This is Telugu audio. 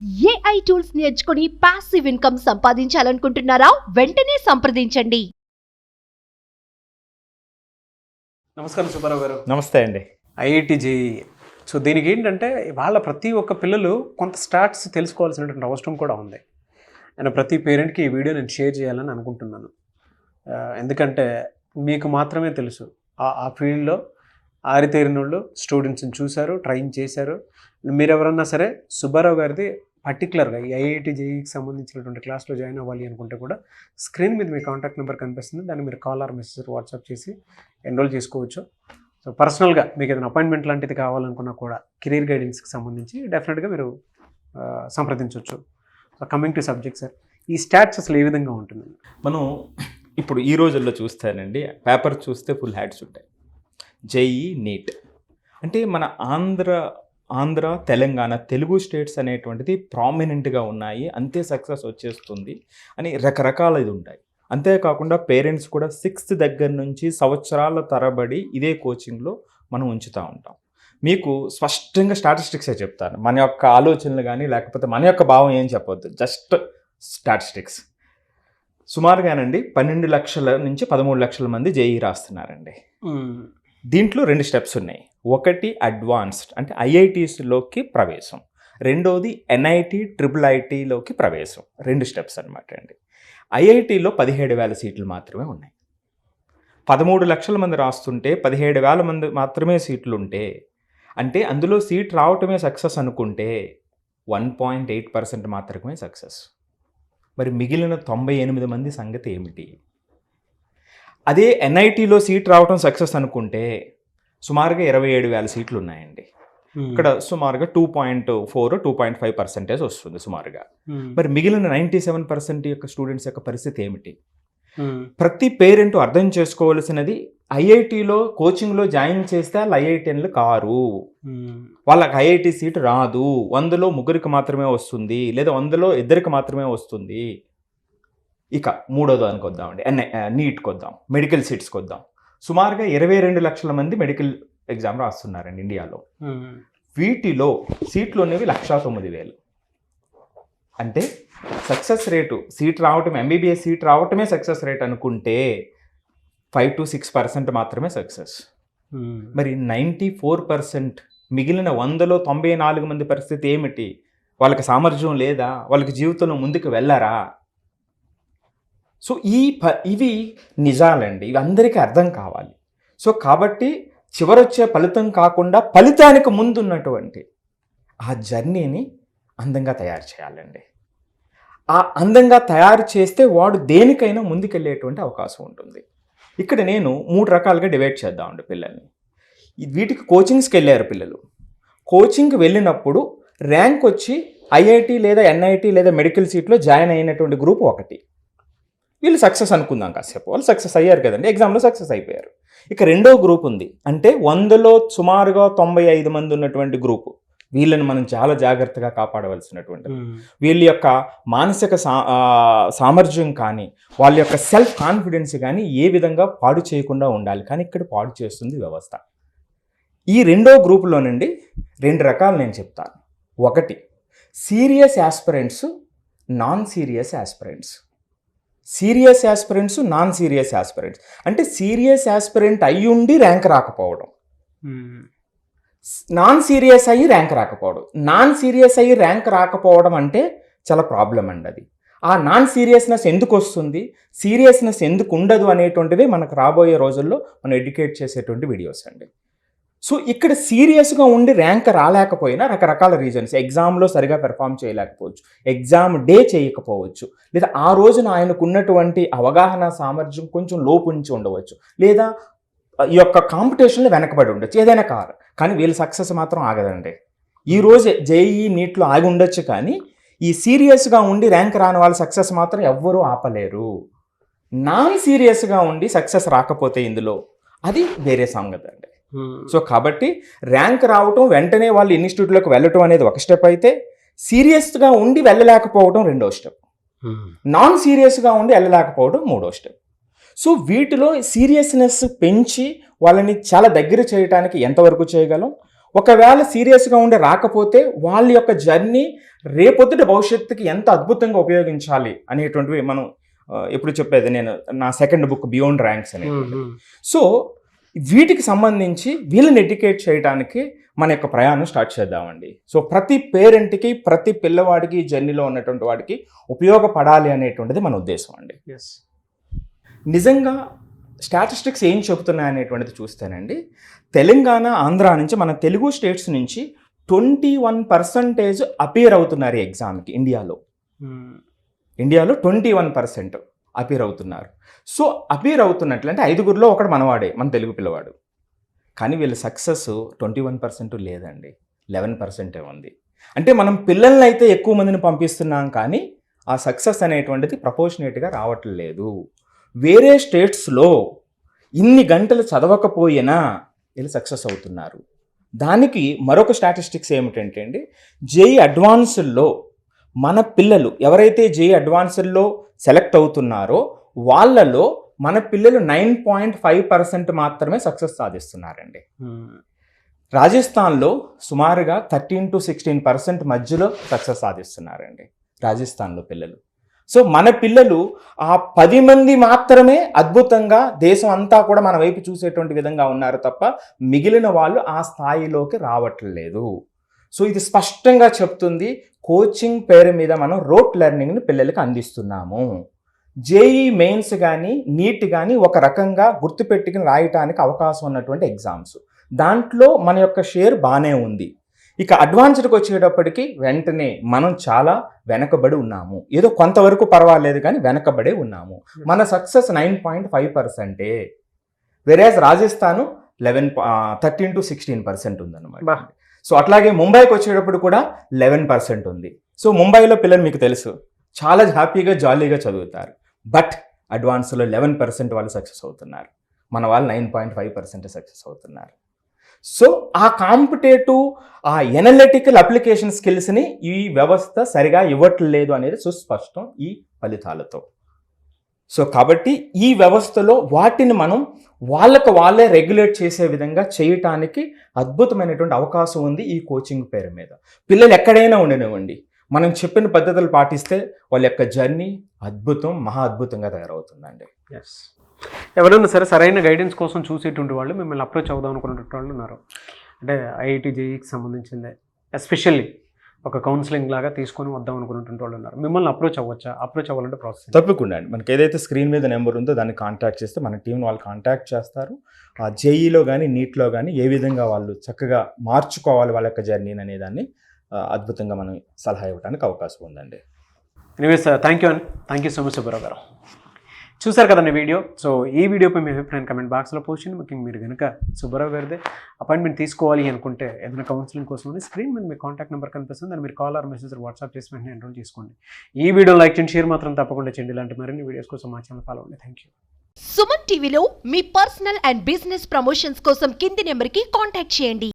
ఏఐ టూల్స్ నేర్చుకుని పాసివ్ ఇన్కమ్ సంపాదించాలనుకుంటున్నారా? వెంటనే సంప్రదించండి. నమస్కారం సుబ్బారావు గారు. నమస్తే అండి. IIT JEE. సో దీనికి ఏంటంటే వాళ్ళ ప్రతి ఒక్క పిల్లలు కొంత స్టాట్స్ తెలుసుకోవాల్సినటువంటి అవసరం కూడా ఉంది. నేను ప్రతి పేరెంట్కి ఈ వీడియో నేను షేర్ చేయాలని అనుకుంటున్నాను. ఎందుకంటే మీకు మాత్రమే తెలుసు ఆ ఫీల్డ్లో ఆరితేరినోళ్ళు స్టూడెంట్స్ని చూశారు, ట్రైన్ చేశారు. మీరు ఎవరన్నా సరే సుబ్బారావు గారిది పర్టికులర్గా ఈ ఐఐటి జేఈకి సంబంధించినటువంటి క్లాస్లో జాయిన్ అవ్వాలి అనుకుంటే కూడా స్క్రీన్ మీద మీ కాంటాక్ట్ నెంబర్ కనిపిస్తుంది. దాన్ని మీరు కాల్ ఆర్ మెసేజ్ వాట్సాప్ చేసి ఎన్రోల్ చేసుకోవచ్చు. సో పర్సనల్గా మీకు ఏదైనా అపాయింట్మెంట్ లాంటిది కావాలనుకున్నా కూడా కెరీర్ గైడెన్స్కి సంబంధించి డెఫినెట్గా మీరు సంప్రదించవచ్చు. So coming to subject sir, ఈ స్టాట్స్ అసలు ఏ విధంగా ఉంటుంది? మనం ఇప్పుడు ఈ రోజుల్లో చూస్తానండి, పేపర్ చూస్తే ఫుల్ హ్యాడ్స్ ఉంటాయి. జేఈ, నీట్ అంటే మన ఆంధ్ర తెలంగాణ తెలుగు స్టేట్స్ అనేటువంటిది ప్రామినెంట్గా ఉన్నాయి, అంతే సక్సెస్ వచ్చేస్తుంది అని రకరకాల ఇది ఉంటాయి. అంతేకాకుండా పేరెంట్స్ కూడా 6th దగ్గర నుంచి సంవత్సరాల తరబడి ఇదే కోచింగ్లో మనం ఉంచుతూ ఉంటాం. మీకు స్పష్టంగా స్టాటిస్టిక్సే చెప్తాను, మన యొక్క ఆలోచనలు కానీ లేకపోతే మన యొక్క భావం ఏం చెప్పొద్దు, జస్ట్ స్టాటిస్టిక్స్. సుమారుగానండి 12 లక్షల నుంచి 13 లక్షల మంది జేఈ రాస్తున్నారండి. దీంట్లో 2 స్టెప్స్ ఉన్నాయి. ఒకటి అడ్వాన్స్డ్ అంటే ఐఐటీస్లోకి ప్రవేశం, రెండోది ఎన్ఐటి IIITలోకి ప్రవేశం. 2 స్టెప్స్ అనమాట అండి. ఐఐటీలో 17,000 సీట్లు మాత్రమే ఉన్నాయి. 13 లక్షల మంది రాస్తుంటే 17,000 మంది మాత్రమే సీట్లు ఉంటే, అంటే అందులో సీట్ రావటమే సక్సెస్ అనుకుంటే 1.8% మాత్రమే సక్సెస్. మరి మిగిలిన 98 మంది సంగతి ఏమిటి? అదే ఎన్ఐటీలో సీట్ రావటం సక్సెస్ అనుకుంటే సుమారుగా 27,000 సీట్లు ఉన్నాయండి. ఇక్కడ సుమారుగా 2.4-2.5% వస్తుంది సుమారుగా. మరి మిగిలిన 97% యొక్క స్టూడెంట్స్ యొక్క పరిస్థితి ఏమిటి? ప్రతి పేరెంట్ అర్థం చేసుకోవాల్సినది, ఐఐటీలో కోచింగ్లో జాయిన్ చేస్తే వాళ్ళు ఐఐటిఎన్లు కారు, వాళ్ళకి ఐఐటి సీట్ రాదు. 100లో 3కి మాత్రమే వస్తుంది, లేదా 100లో 2కి మాత్రమే వస్తుంది. ఇక మూడోది అనుకొద్దామండి, నీట్కి వద్దాం, మెడికల్ సీట్స్కి వద్దాం. సుమారుగా 22 లక్షల మంది మెడికల్ ఎగ్జామ్ రాస్తున్నారండి ఇండియాలో. వీటిలో సీట్లు అనేవి 1,09,000. అంటే సక్సెస్ రేటు, సీట్ రావటం, ఎంబీబీఎస్ సీట్ రావటమే సక్సెస్ రేట్ అనుకుంటే 5-6% మాత్రమే సక్సెస్. మరి 94% మిగిలిన 100లో 94 మంది పరిస్థితి ఏమిటి? వాళ్ళకి సామర్థ్యం లేదా? వాళ్ళకి జీవితంలో ముందుకు వెళ్ళారా? సో ఇవి నిజాలండి, ఇవి అందరికీ అర్థం కావాలి. సో కాబట్టి చివరొచ్చే ఫలితం కాకుండా ఫలితానికి ముందున్నటువంటి ఆ జర్నీని అందంగా తయారు చేయాలండి. ఆ అందంగా తయారు చేస్తే వాడు దేనికైనా ముందుకెళ్ళేటువంటి అవకాశం ఉంటుంది. ఇక్కడ నేను 3 రకాలుగా డివైడ్ చేద్దామండి పిల్లల్ని. వీటికి కోచింగ్స్కి వెళ్ళారు పిల్లలు. కోచింగ్కి వెళ్ళినప్పుడు ర్యాంక్ వచ్చి ఐఐటి లేదా ఎన్ఐటి లేదా మెడికల్ సీట్లో జాయిన్ అయినటువంటి గ్రూప్ ఒకటి. వీళ్ళు సక్సెస్ అనుకుందాం కాసేపు, వాళ్ళు సక్సెస్ అయ్యారు కదండి, ఎగ్జామ్లో సక్సెస్ అయిపోయారు. ఇక రెండో గ్రూప్ ఉంది, అంటే 100లో సుమారుగా 95 మంది ఉన్నటువంటి గ్రూపు. వీళ్ళని మనం చాలా జాగ్రత్తగా కాపాడవలసినటువంటి, వీళ్ళ యొక్క మానసిక సామర్థ్యం కానీ వాళ్ళ యొక్క సెల్ఫ్ కాన్ఫిడెన్స్ కానీ ఏ విధంగా పాడు చేయకుండా ఉండాలి. కానీ ఇక్కడ పాడు చేస్తుంది వ్యవస్థ. ఈ రెండో గ్రూపులో నుండి 2 రకాలు నేను చెప్తాను. ఒకటి serious aspirants, non serious aspirants. Serious aspirants, non serious aspirants అంటే సీరియస్ యాస్పిరెంట్ అయ్యి ఉండి ర్యాంక్ రాకపోవడం, నాన్ సీరియస్ అయ్యి ర్యాంక్ రాకపోవడం. నాన్ సీరియస్ అయ్యి ర్యాంక్ రాకపోవడం అంటే చాలా ప్రాబ్లం అండి. అది ఆ నాన్ సీరియస్నెస్ ఎందుకు వస్తుంది, సీరియస్నెస్ ఎందుకు ఉండదు అనేటువంటివి మనకు రాబోయే రోజుల్లో మనం ఎడ్యుకేట్ చేసేటువంటి వీడియోస్ అండి. సో ఇక్కడ సీరియస్గా ఉండి ర్యాంక్ రాలేకపోయినా రకరకాల రీజన్స్, ఎగ్జామ్లో సరిగా పెర్ఫామ్ చేయలేకపోవచ్చు, ఎగ్జామ్ డే చేయకపోవచ్చు, లేదా ఆ రోజున ఆయనకు ఉన్నటువంటి అవగాహన సామర్థ్యం కొంచెం లోపుంచి ఉండవచ్చు, లేదా ఈ యొక్క కాంపిటీషన్లో వెనకబడి ఉండొచ్చు, ఏదైనా కాదు. కానీ వీళ్ళ సక్సెస్ మాత్రం ఆగదండి. ఈరోజు జేఈ నీట్లో ఆగి ఉండొచ్చు, కానీ ఈ సీరియస్గా ఉండి ర్యాంక్ రాని వాళ్ళ సక్సెస్ మాత్రం ఎవ్వరూ ఆపలేరు. నాన్ సీరియస్గా ఉండి సక్సెస్ రాకపోతే ఇందులో అది వేరే సంగతి అండి. సో కాబట్టి ర్యాంక్ రావటం, వెంటనే వాళ్ళు ఇన్స్టిట్యూట్లోకి వెళ్ళటం అనేది ఒక స్టెప్ అయితే, సీరియస్గా ఉండి వెళ్ళలేకపోవడం రెండో స్టెప్, నాన్ సీరియస్గా ఉండి వెళ్ళలేకపోవడం మూడో స్టెప్. సో వీటిలో సీరియస్నెస్ పెంచి వాళ్ళని చాలా దగ్గర చేయడానికి ఎంతవరకు చేయగలం, ఒకవేళ సీరియస్గా ఉండి రాకపోతే వాళ్ళ యొక్క జర్నీ రేపొద్దుట భవిష్యత్తుకి ఎంత అద్భుతంగా ఉపయోగించాలి అనేటువంటివి మనం ఎప్పుడు చెప్పేది నేను నా సెకండ్ బుక్ బియాండ్ ర్యాంక్స్ అనేది. సో వీటికి సంబంధించి వీళ్ళని ఎడ్యుకేట్ చేయడానికి మన యొక్క ప్రయాణం స్టార్ట్ చేద్దామండి. సో ప్రతి పేరెంట్కి ప్రతి పిల్లవాడికి జర్నీలో ఉన్నటువంటి వాడికి ఉపయోగపడాలి అనేటువంటిది మన ఉద్దేశం అండి. నిజంగా స్టాటిస్టిక్స్ ఏం చెబుతున్నాయి అనేటువంటిది చూస్తేనండి, తెలంగాణ ఆంధ్ర నుంచి మన తెలుగు స్టేట్స్ నుంచి 21% అపియర్ అవుతున్నారు ఈ ఎగ్జామ్కి ఇండియాలో 21% అపియర్ అవుతున్నారు. సో అపియర్ అవుతున్నట్లంటే 5గురిలో ఒకడు మనవాడే, మన తెలుగు పిల్లవాడు. కానీ వీళ్ళ సక్సెస్ 21% లేదండి, 11% ఉంది. అంటే మనం పిల్లల్ని అయితే ఎక్కువ మందిని పంపిస్తున్నాం కానీ ఆ సక్సెస్ అనేటువంటిది ప్రపోర్షనేట్గా రావట్లేదు. వేరే స్టేట్స్లో ఇన్ని గంటలు చదవకపోయినా వీళ్ళు సక్సెస్ అవుతున్నారు. దానికి మరొక స్టాటిస్టిక్స్ ఏమిటంటే అండి, జేఈ అడ్వాన్స్డ్లో మన పిల్లలు ఎవరైతే జేఈ అడ్వాన్స్డ్లో సెలెక్ట్ అవుతున్నారో వాళ్ళలో మన పిల్లలు 9.5% మాత్రమే సక్సెస్ సాధిస్తున్నారండి. రాజస్థాన్లో సుమారుగా 13 to 16% మధ్యలో సక్సెస్ సాధిస్తున్నారండి రాజస్థాన్లో పిల్లలు. సో మన పిల్లలు ఆ 10 మంది మాత్రమే అద్భుతంగా దేశం అంతా కూడా మన వైపు చూసేటువంటి విధంగా ఉన్నారు తప్ప మిగిలిన వాళ్ళు ఆ స్థాయిలోకి రావట్లేదు. సో ఇది స్పష్టంగా చెప్తుంది, కోచింగ్ పేరు మీద మనం రోట్ లెర్నింగ్ని పిల్లలకి అందిస్తున్నాము. జేఈ మెయిన్స్ కానీ నీట్ కానీ ఒక రకంగా గుర్తుపెట్టుకుని రాయటానికి అవకాశం ఉన్నటువంటి ఎగ్జామ్స్, దాంట్లో మన యొక్క షేర్ బాగానే ఉంది. ఇక అడ్వాన్స్డ్కి వచ్చేటప్పటికి వెంటనే మనం చాలా వెనకబడి ఉన్నాము. ఏదో కొంతవరకు పర్వాలేదు కానీ వెనకబడే ఉన్నాము. మన సక్సెస్ 9.5%, వెరాజ్ రాజస్థాన్ 13 to 16% ఉందన్నమాట. సో అట్లాగే ముంబైకి వచ్చేటప్పుడు కూడా 11% ఉంది. సో ముంబైలో పిల్లలు మీకు తెలుసు చాలా హ్యాపీగా జాలీగా చదువుతారు, బట్ అడ్వాన్స్లో 11% వాళ్ళు సక్సెస్ అవుతున్నారు, మన వాళ్ళు 9.5% సక్సెస్ అవుతున్నారు. సో ఆ కాంపిటేటివ్ ఆ ఎనలిటికల్ అప్లికేషన్ స్కిల్స్ని ఈ వ్యవస్థ సరిగా ఇవ్వట్లేదు అనేది సుస్పష్టం ఈ ఫలితాలతో. సో కాబట్టి ఈ వ్యవస్థలో వాటిని మనం వాళ్ళే రెగ్యులేట్ చేసే విధంగా చేయటానికి అద్భుతమైనటువంటి అవకాశం ఉంది ఈ కోచింగ్ పేరు మీద. పిల్లలు ఎక్కడైనా ఉండనివ్వండి, మనం చెప్పిన పద్ధతులు పాటిస్తే వాళ్ళ యొక్క జర్నీ అద్భుతం, మహా అద్భుతంగా తయారవుతుందండి. ఎవరైనా సరే సరైన గైడెన్స్ కోసం చూసేటువంటి వాళ్ళు మిమ్మల్ని అప్రోచ్ అవుదాం అనుకున్నటువంటి వాళ్ళు ఉన్నారు, అంటే ఐఐటి జేఈకి సంబంధించిందే ఎస్పెషల్లీ ఒక కౌన్సిలింగ్ లాగా తీసుకొని వద్దాం అనుకున్నటువంటి వాళ్ళు ఉన్నారు, మిమ్మల్ని అప్రోచ్ అవ్వచ్చా? అప్రోచ్ అవ్వాలంటే ప్రాసెస్ తప్పకుండా అండి. మనకి ఏదైతే స్క్రీన్ మీద నెంబర్ ఉందో దాన్ని కాంటాక్ట్ చేస్తే మన టీం వాళ్ళు కాంటాక్ట్ చేస్తారు. ఆ జేఈలో కానీ నీట్లో కానీ ఏ విధంగా వాళ్ళు చక్కగా మార్చుకోవాలి వాళ్ళ యొక్క జర్నీని అనేదాన్ని అద్భుతంగా మనం సలహా ఇవ్వడానికి అవకాశం ఉందండి. ఎనీవేస్ థ్యాంక్ యూ అండి, thank you so much Subbarao గారు. చూసారు కదండి వీడియో. సో ఈ వీడియోపై మీ అభిప్రాయం కమెంట్ బాక్స్లో పోస్ట్ చేయండి. ముఖ్యంగా మీరు కనుక సుబ్బారావు గారిదే అపాయింట్మెంట్ తీసుకోవాలి అనుకుంటే ఏదైనా కౌన్సిలింగ్ కోసం స్క్రీన్ మీద మీ కాంటాక్ట్ నెంబర్ కనిపిస్తుంది, దాన్ని మీరు కాల్ ఆర్ మెసేజ్ వాట్సాప్ చేసి వెంటనే ఎన్రోల్ చేసుకోండి. ఈ వీడియో లైక్ చేయండి, షేర్ మాత్రం తప్పకుండా చేయండి. ఇలాంటి మరిన్ని వీడియోస్ కోసం మా ఛానల్ ఫాలో అవ్వండి. Thank you. సుమన్ టీవీలో మీ పర్సనల్ అండ్ బిజినెస్ ప్రమోషన్స్ కోసం కింది నెంబర్కి కాంటాక్ట్ చేయండి.